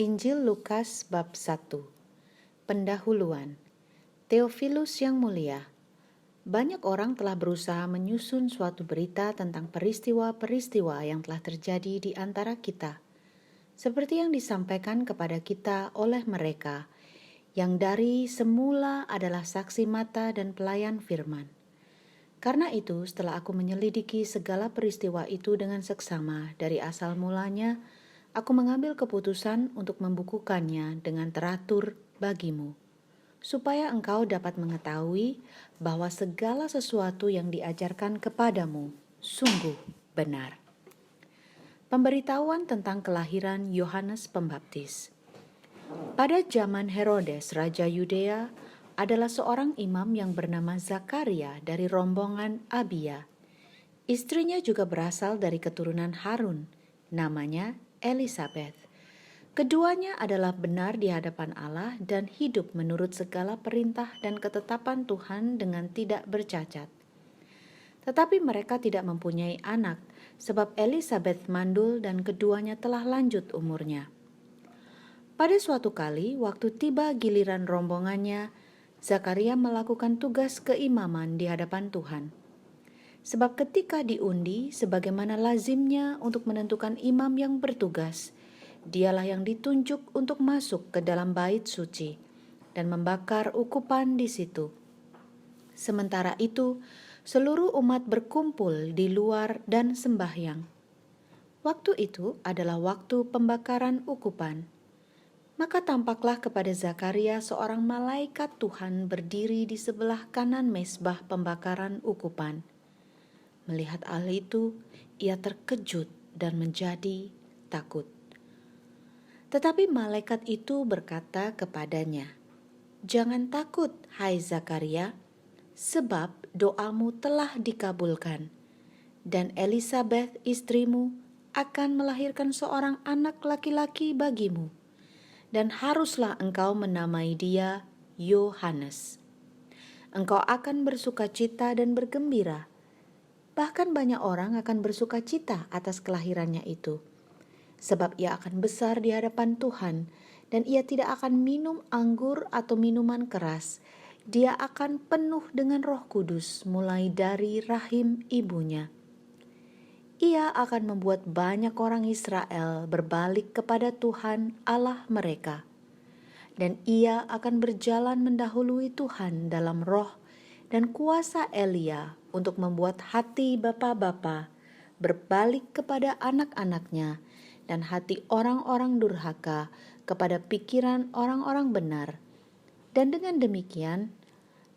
Injil Lukas bab 1. Pendahuluan. Theophilus yang mulia, banyak orang telah berusaha menyusun suatu berita tentang peristiwa-peristiwa yang telah terjadi di antara kita, seperti yang disampaikan kepada kita oleh mereka, yang dari semula adalah saksi mata dan pelayan firman. Karena itu, setelah aku menyelidiki segala peristiwa itu dengan seksama dari asal mulanya, aku mengambil keputusan untuk membukukannya dengan teratur bagimu, supaya engkau dapat mengetahui bahwa segala sesuatu yang diajarkan kepadamu sungguh benar. Pemberitahuan tentang kelahiran Yohanes Pembaptis. Pada zaman Herodes, Raja Yudea, adalah seorang imam yang bernama Zakaria dari rombongan Abia. Istrinya juga berasal dari keturunan Harun, namanya Elisabeth. Keduanya adalah benar di hadapan Allah dan hidup menurut segala perintah dan ketetapan Tuhan dengan tidak bercacat. Tetapi mereka tidak mempunyai anak, sebab Elisabeth mandul dan keduanya telah lanjut umurnya. Pada suatu kali, waktu tiba giliran rombongannya, Zakaria melakukan tugas keimaman di hadapan Tuhan. Sebab ketika diundi, sebagaimana lazimnya untuk menentukan imam yang bertugas, dialah yang ditunjuk untuk masuk ke dalam bait suci dan membakar ukupan di situ. Sementara itu, seluruh umat berkumpul di luar dan sembahyang. Waktu itu adalah waktu pembakaran ukupan. Maka tampaklah kepada Zakaria seorang malaikat Tuhan berdiri di sebelah kanan mezbah pembakaran ukupan. Melihat hal itu, ia terkejut dan menjadi takut. Tetapi malaikat itu berkata kepadanya, "Jangan takut, hai Zakaria, sebab doamu telah dikabulkan, dan Elisabeth istrimu akan melahirkan seorang anak laki-laki bagimu, dan haruslah engkau menamai dia Yohanes. Engkau akan bersukacita dan bergembira. Bahkan banyak orang akan bersukacita atas kelahirannya itu, sebab ia akan besar di hadapan Tuhan, dan ia tidak akan minum anggur atau minuman keras. Dia akan penuh dengan Roh Kudus mulai dari rahim ibunya. Ia akan membuat banyak orang Israel berbalik kepada Tuhan Allah mereka. Dan ia akan berjalan mendahului Tuhan dalam roh dan kuasa Elia untuk membuat hati bapa-bapa berbalik kepada anak-anaknya dan hati orang-orang durhaka kepada pikiran orang-orang benar. Dan dengan demikian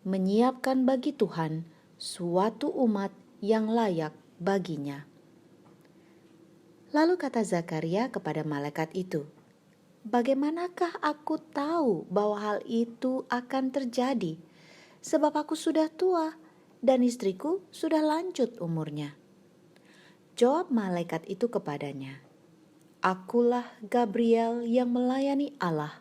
menyiapkan bagi Tuhan suatu umat yang layak baginya." Lalu kata Zakaria kepada malaikat itu, "Bagaimanakah aku tahu bahwa hal itu akan terjadi? Sebab aku sudah tua dan istriku sudah lanjut umurnya." Jawab malaikat itu kepadanya, "Akulah Gabriel yang melayani Allah,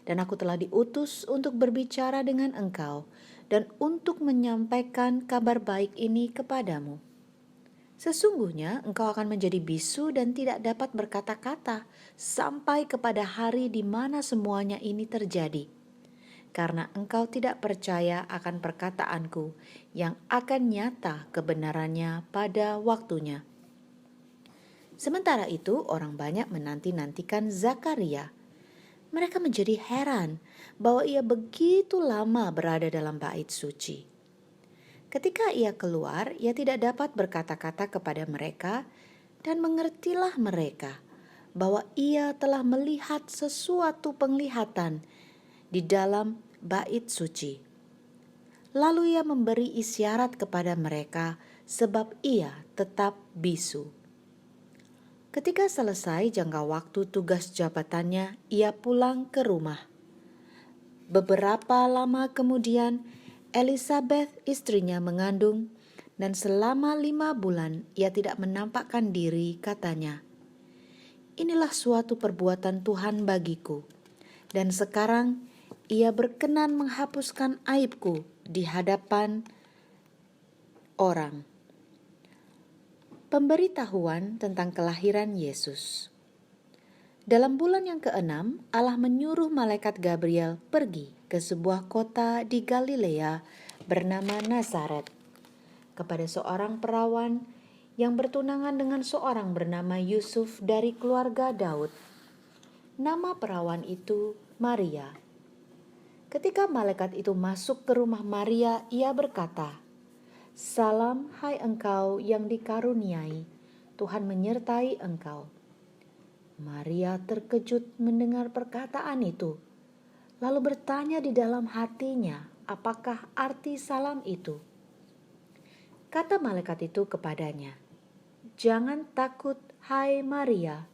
dan aku telah diutus untuk berbicara dengan engkau dan untuk menyampaikan kabar baik ini kepadamu. Sesungguhnya engkau akan menjadi bisu dan tidak dapat berkata-kata sampai kepada hari di mana semuanya ini terjadi, karena engkau tidak percaya akan perkataanku yang akan nyata kebenarannya pada waktunya." Sementara itu orang banyak menanti-nantikan Zakaria. Mereka menjadi heran bahwa ia begitu lama berada dalam bait suci. Ketika ia keluar, ia tidak dapat berkata-kata kepada mereka, dan mengertilah mereka bahwa ia telah melihat sesuatu penglihatan di dalam bait suci. Lalu ia memberi isyarat kepada mereka sebab ia tetap bisu. Ketika selesai jangka waktu tugas jabatannya, ia pulang ke rumah. Beberapa lama kemudian, Elisabeth istrinya mengandung, dan selama 5 bulan ia tidak menampakkan diri, katanya, "Inilah suatu perbuatan Tuhan bagiku, dan sekarang ia berkenan menghapuskan aibku di hadapan orang." Pemberitahuan tentang kelahiran Yesus. Dalam bulan yang keenam, Allah menyuruh malaikat Gabriel pergi ke sebuah kota di Galilea bernama Nazaret kepada seorang perawan yang bertunangan dengan seorang bernama Yusuf dari keluarga Daud. Nama perawan itu Maria. Ketika malaikat itu masuk ke rumah Maria, ia berkata, "Salam, hai engkau yang dikaruniai, Tuhan menyertai engkau." Maria terkejut mendengar perkataan itu, lalu bertanya di dalam hatinya, apakah arti salam itu? Kata malaikat itu kepadanya, "Jangan takut, hai Maria,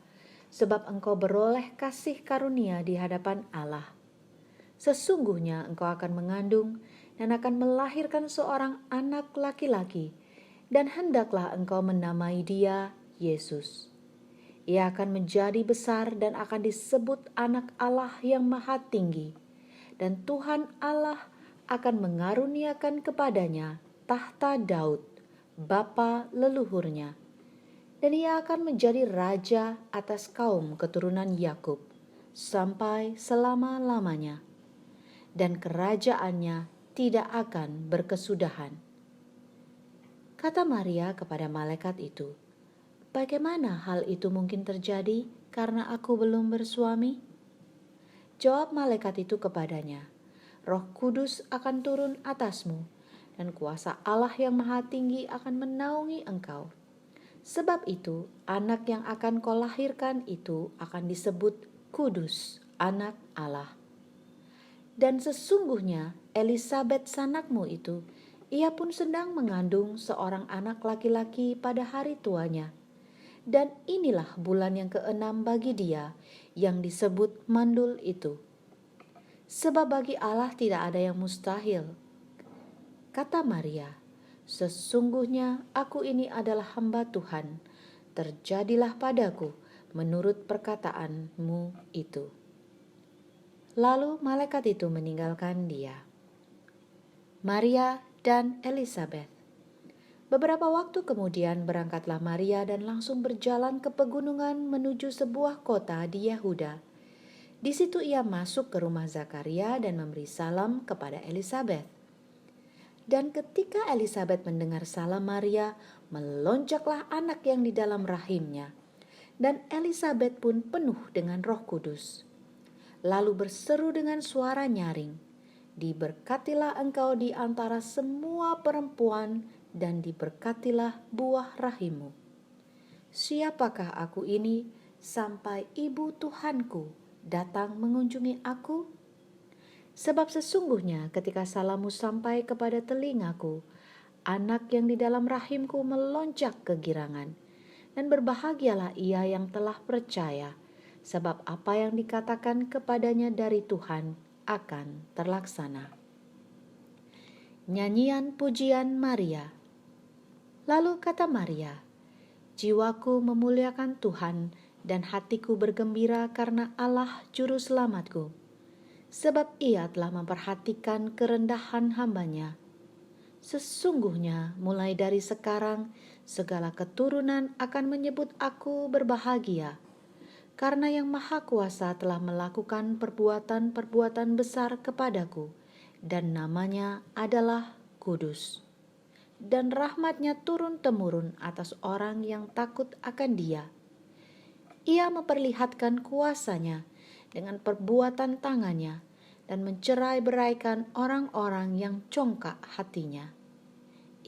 sebab engkau beroleh kasih karunia di hadapan Allah. Sesungguhnya engkau akan mengandung dan akan melahirkan seorang anak laki-laki, dan hendaklah engkau menamai dia Yesus. Ia akan menjadi besar dan akan disebut Anak Allah yang Maha Tinggi, dan Tuhan Allah akan mengaruniakan kepadanya tahta Daud, bapa leluhurnya, dan ia akan menjadi raja atas kaum keturunan Yakub sampai selama-lamanya, dan kerajaannya tidak akan berkesudahan." Kata Maria kepada malaikat itu, "Bagaimana hal itu mungkin terjadi karena aku belum bersuami?" Jawab malaikat itu kepadanya, "Roh Kudus akan turun atasmu, dan kuasa Allah yang Maha Tinggi akan menaungi engkau. Sebab itu, anak yang akan kau lahirkan itu akan disebut Kudus, Anak Allah. Dan sesungguhnya Elisabet sanakmu itu, ia pun sedang mengandung seorang anak laki-laki pada hari tuanya. Dan inilah bulan yang keenam bagi dia yang disebut mandul itu. Sebab bagi Allah tidak ada yang mustahil." Kata Maria, "Sesungguhnya aku ini adalah hamba Tuhan. Terjadilah padaku menurut perkataanmu itu." Lalu malaikat itu meninggalkan dia. Maria dan Elisabet. Beberapa waktu kemudian berangkatlah Maria dan langsung berjalan ke pegunungan menuju sebuah kota di Yehuda. Di situ ia masuk ke rumah Zakaria dan memberi salam kepada Elisabet. Dan ketika Elisabet mendengar salam Maria, melonjaklah anak yang di dalam rahimnya. Dan Elisabet pun penuh dengan Roh Kudus. Lalu berseru dengan suara nyaring, "Diberkatilah engkau di antara semua perempuan, dan diberkatilah buah rahimmu. Siapakah aku ini sampai ibu Tuhanku datang mengunjungi aku? Sebab sesungguhnya ketika salammu sampai kepada telingaku, anak yang di dalam rahimku melonjak kegirangan, dan berbahagialah ia yang telah percaya, sebab apa yang dikatakan kepadanya dari Tuhan akan terlaksana." Nyanyian pujian Maria. Lalu kata Maria, "Jiwaku memuliakan Tuhan, dan hatiku bergembira karena Allah Juru Selamatku. Sebab ia telah memperhatikan kerendahan hambanya. Sesungguhnya mulai dari sekarang segala keturunan akan menyebut aku berbahagia, karena Yang Maha Kuasa telah melakukan perbuatan-perbuatan besar kepadaku, dan namanya adalah Kudus. Dan rahmatnya turun-temurun atas orang yang takut akan Dia. Ia memperlihatkan kuasanya dengan perbuatan tangannya, dan mencerai-beraikan orang-orang yang congkak hatinya.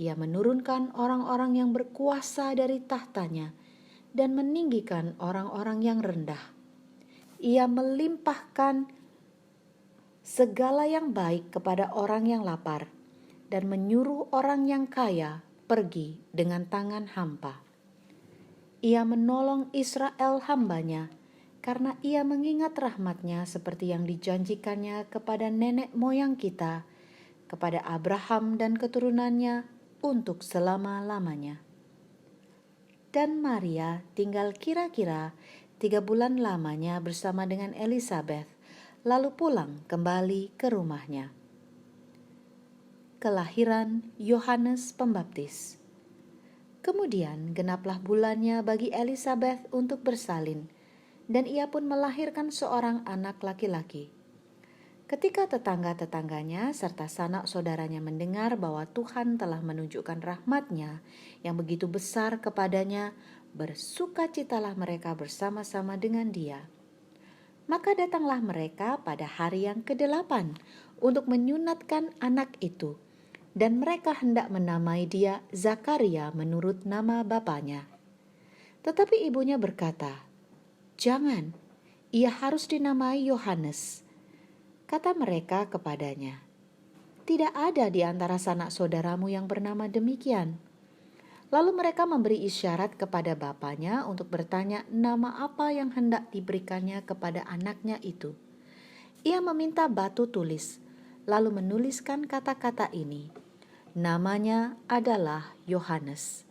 Ia menurunkan orang-orang yang berkuasa dari tahtanya, dan meninggikan orang-orang yang rendah. Ia melimpahkan segala yang baik kepada orang yang lapar, dan menyuruh orang yang kaya pergi dengan tangan hampa. Ia menolong Israel hambanya, karena ia mengingat rahmatnya seperti yang dijanjikannya kepada nenek moyang kita, kepada Abraham dan keturunannya untuk selama-lamanya." Dan Maria tinggal kira-kira 3 bulan lamanya bersama dengan Elisabet, lalu pulang kembali ke rumahnya. Kelahiran Yohanes Pembaptis. Kemudian genaplah bulannya bagi Elisabet untuk bersalin, dan ia pun melahirkan seorang anak laki-laki. Ketika tetangga-tetangganya serta sanak saudaranya mendengar bahwa Tuhan telah menunjukkan rahmat-Nya yang begitu besar kepadanya, bersukacitalah mereka bersama-sama dengan dia. Maka datanglah mereka pada hari yang ke-8 untuk menyunatkan anak itu, dan mereka hendak menamai dia Zakaria menurut nama bapaknya. Tetapi ibunya berkata, "Jangan, ia harus dinamai Yohanes." Kata mereka kepadanya, "Tidak ada di antara sanak saudaramu yang bernama demikian." Lalu mereka memberi isyarat kepada bapaknya untuk bertanya nama apa yang hendak diberikannya kepada anaknya itu. Ia meminta batu tulis, lalu menuliskan kata-kata ini, "Namanya adalah Yohanes."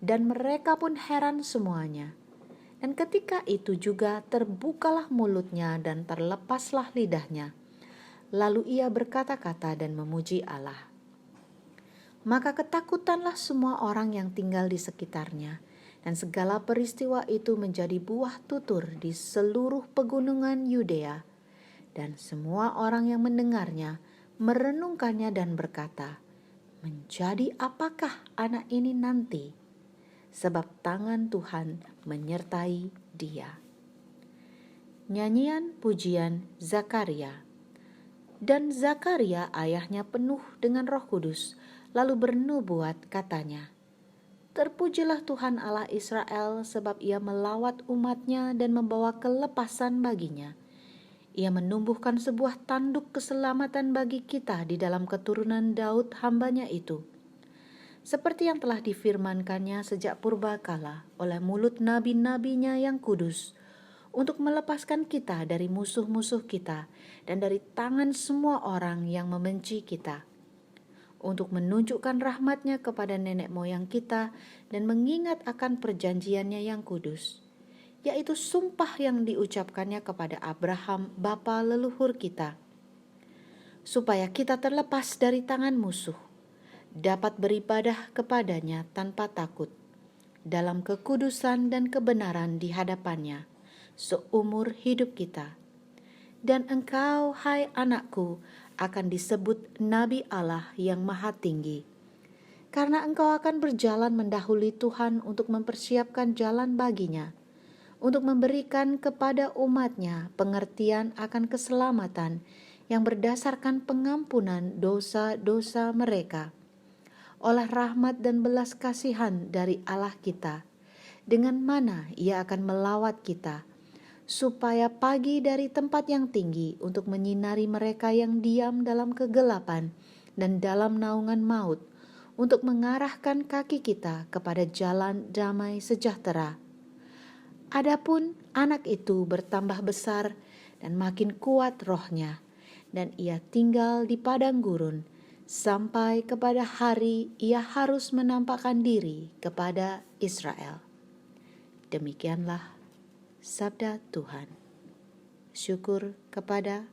Dan mereka pun heran semuanya. Dan ketika itu juga terbukalah mulutnya dan terlepaslah lidahnya. Lalu ia berkata-kata dan memuji Allah. Maka ketakutanlah semua orang yang tinggal di sekitarnya, dan segala peristiwa itu menjadi buah tutur di seluruh pegunungan Yudea. Dan semua orang yang mendengarnya merenungkannya dan berkata, "Menjadi apakah anak ini nanti? Sebab tangan Tuhan menyertai dia." Nyanyian pujian Zakaria. Dan Zakaria ayahnya penuh dengan Roh Kudus, lalu bernubuat katanya, "Terpujilah Tuhan Allah Israel, sebab ia melawat umatnya dan membawa kelepasan baginya. Ia menumbuhkan sebuah tanduk keselamatan bagi kita di dalam keturunan Daud hambanya itu, seperti yang telah difirmankannya sejak purbakala oleh mulut nabi-nabinya yang kudus, untuk melepaskan kita dari musuh-musuh kita dan dari tangan semua orang yang membenci kita, untuk menunjukkan rahmat-Nya kepada nenek moyang kita dan mengingat akan perjanjiannya yang kudus, yaitu sumpah yang diucapkannya kepada Abraham bapa leluhur kita, supaya kita terlepas dari tangan musuh, dapat beribadah kepadanya tanpa takut, dalam kekudusan dan kebenaran di hadapannya seumur hidup kita. Dan engkau, hai anakku, akan disebut Nabi Allah yang Maha Tinggi, karena engkau akan berjalan mendahului Tuhan untuk mempersiapkan jalan baginya, untuk memberikan kepada umat-Nya pengertian akan keselamatan yang berdasarkan pengampunan dosa-dosa mereka, oleh rahmat dan belas kasihan dari Allah kita, dengan mana Ia akan melawat kita, supaya pagi dari tempat yang tinggi untuk menyinari mereka yang diam dalam kegelapan dan dalam naungan maut, untuk mengarahkan kaki kita kepada jalan damai sejahtera. Adapun anak itu bertambah besar dan makin kuat rohnya, dan ia tinggal di padang gurun, sampai kepada hari ia harus menampakkan diri kepada Israel. Demikianlah sabda Tuhan. Syukur kepada